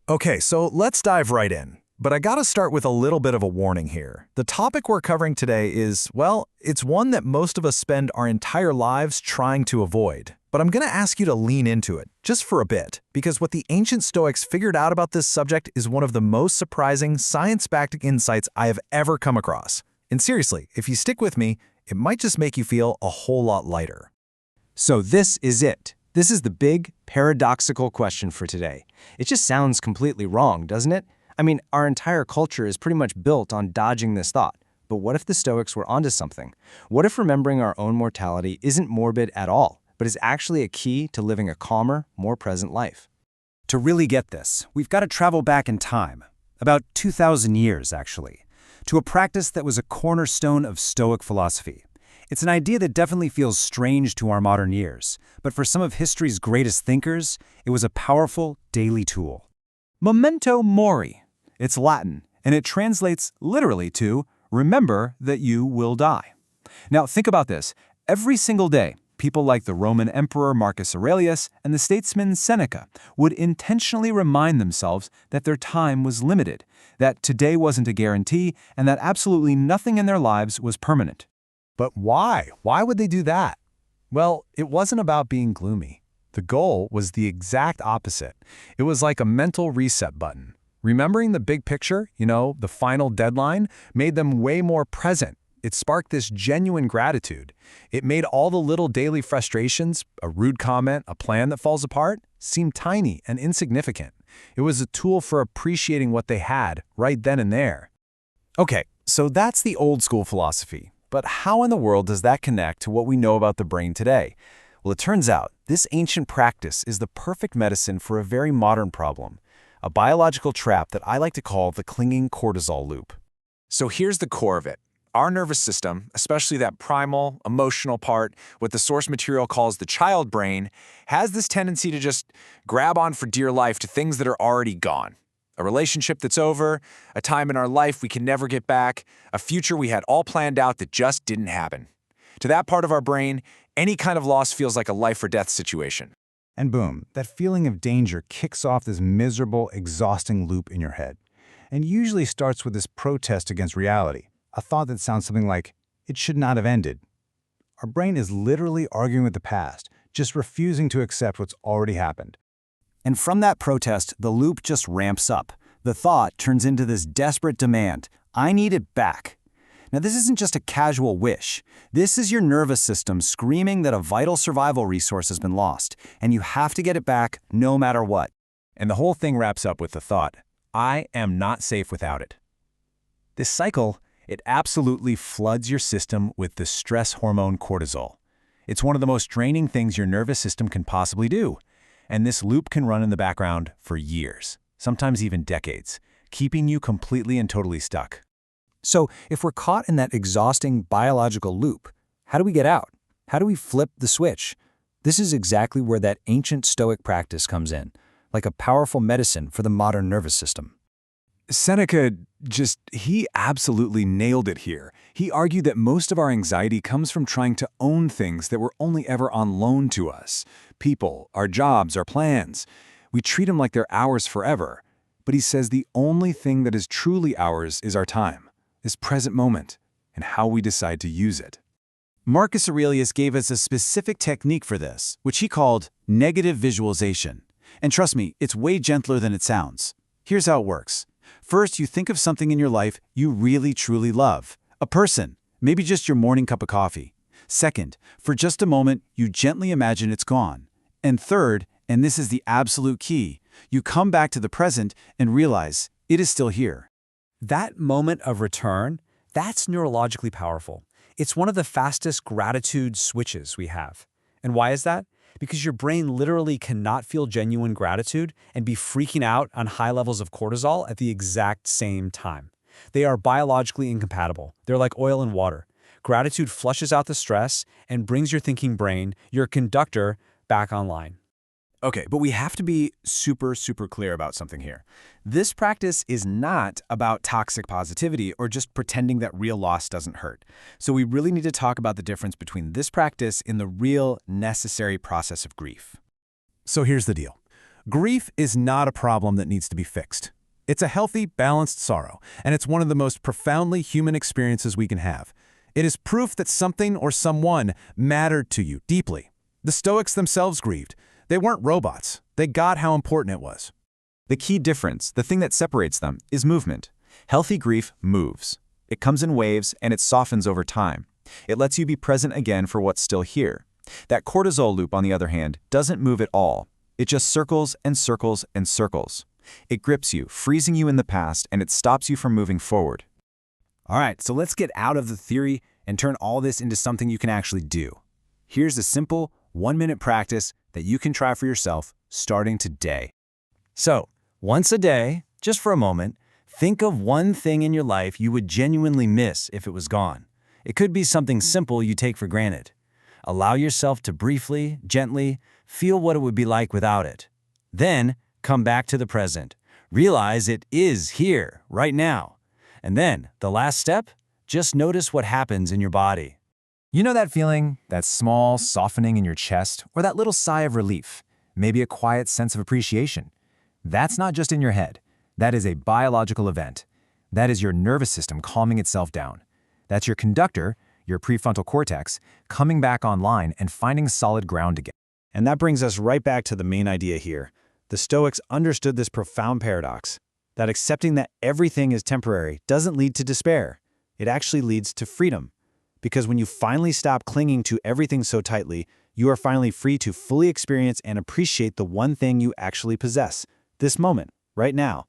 Okay, so let's dive right in. But I gotta start with a little bit of a warning here. The topic we're covering today is, well, it's one that most of us spend our entire lives trying to avoid. But I'm gonna ask you to lean into it, just for a bit, because what the ancient Stoics figured out about this subject is one of the most surprising, science-backed insights I have ever come across. And seriously, if you stick with me, it might just make you feel a whole lot lighter. So this is it. This is the big, paradoxical question for today. It just sounds completely wrong, doesn't it? I mean, our entire culture is pretty much built on dodging this thought. But what if the Stoics were onto something? What if remembering our own mortality isn't morbid at all, but is actually a key to living a calmer, more present life? To really get this, we've got to travel back in time, about 2,000 years actually, to a practice that was a cornerstone of Stoic philosophy. It's an idea that definitely feels strange to our modern ears, but for some of history's greatest thinkers, it was a powerful daily tool. Memento Mori. It's Latin, and it translates literally to remember that you will die. Now think about this. Every single day, people like the Roman Emperor Marcus Aurelius and the statesman Seneca would intentionally remind themselves that their time was limited, that today wasn't a guarantee, and that absolutely nothing in their lives was permanent. But why? Why would they do that? Well, it wasn't about being gloomy. The goal was the exact opposite. It was like a mental reset button. Remembering the big picture, the final deadline, made them way more present. It sparked this genuine gratitude. It made all the little daily frustrations, a rude comment, a plan that falls apart, seem tiny and insignificant. It was a tool for appreciating what they had right then and there. Okay, so that's the old school philosophy. But how in the world does that connect to what we know about the brain today? Well, it turns out this ancient practice is the perfect medicine for a very modern problem, a biological trap that I like to call the clinging cortisol loop. So here's the core of it. Our nervous system, especially that primal, emotional part, what the source material calls the child brain, has this tendency to just grab on for dear life to things that are already gone. A relationship that's over, a time in our life we can never get back, a future we had all planned out that just didn't happen. To that part of our brain, any kind of loss feels like a life or death situation. And boom, that feeling of danger kicks off this miserable, exhausting loop in your head. And usually starts with this protest against reality, a thought that sounds something like, it should not have ended. Our brain is literally arguing with the past, just refusing to accept what's already happened. And from that protest, the loop just ramps up. The thought turns into this desperate demand. I need it back. Now, this isn't just a casual wish. This is your nervous system screaming that a vital survival resource has been lost, and you have to get it back no matter what. And the whole thing wraps up with the thought, I am not safe without it. This cycle, it absolutely floods your system with the stress hormone cortisol. It's one of the most draining things your nervous system can possibly do. And this loop can run in the background for years, sometimes even decades, keeping you completely and totally stuck. So, if we're caught in that exhausting biological loop, how do we get out? How do we flip the switch? This is exactly where that ancient Stoic practice comes in, like a powerful medicine for the modern nervous system. Seneca he absolutely nailed it here. He argued that most of our anxiety comes from trying to own things that were only ever on loan to us. People, our jobs, our plans. We treat them like they're ours forever. But he says the only thing that is truly ours is our time, this present moment, and how we decide to use it. Marcus Aurelius gave us a specific technique for this, which he called negative visualization. And trust me, it's way gentler than it sounds. Here's how it works. First, you think of something in your life you really truly love. A person, maybe just your morning cup of coffee. Second, for just a moment, you gently imagine it's gone. And third, and this is the absolute key, you come back to the present and realize it is still here. That moment of return, that's neurologically powerful. It's one of the fastest gratitude switches we have. And why is that? Because your brain literally cannot feel genuine gratitude and be freaking out on high levels of cortisol at the exact same time. They are biologically incompatible. They're like oil and water. Gratitude flushes out the stress and brings your thinking brain, your conductor, back online. Okay, but we have to be super clear about something here. This practice is not about toxic positivity or just pretending that real loss doesn't hurt. So we really need to talk about the difference between this practice and the real necessary process of grief. So here's the deal. Grief is not a problem that needs to be fixed. It's a healthy, balanced sorrow, and it's one of the most profoundly human experiences we can have. It is proof that something or someone mattered to you deeply. The Stoics themselves grieved. They weren't robots. They got how important it was. The key difference, the thing that separates them, is movement. Healthy grief moves. It comes in waves and it softens over time. It lets you be present again for what's still here. That cortisol loop, on the other hand, doesn't move at all. It just circles and circles and circles. It grips you, freezing you in the past, and it stops you from moving forward. All right, so let's get out of the theory and turn all this into something you can actually do. Here's a simple 1-minute practice that you can try for yourself starting today. So, once a day, just for a moment, think of one thing in your life you would genuinely miss if it was gone. It could be something simple you take for granted. Allow yourself to briefly, gently, feel what it would be like without it. Then, come back to the present. Realize it is here, right now. And then, the last step, just notice what happens in your body. You know that feeling, that small softening in your chest, or that little sigh of relief, maybe a quiet sense of appreciation? That's not just in your head. That is a biological event. That is your nervous system calming itself down. That's your conductor, your prefrontal cortex, coming back online and finding solid ground again. And that brings us right back to the main idea here. The Stoics understood this profound paradox, that accepting that everything is temporary doesn't lead to despair. It actually leads to freedom. Because when you finally stop clinging to everything so tightly, you are finally free to fully experience and appreciate the one thing you actually possess, this moment, right now.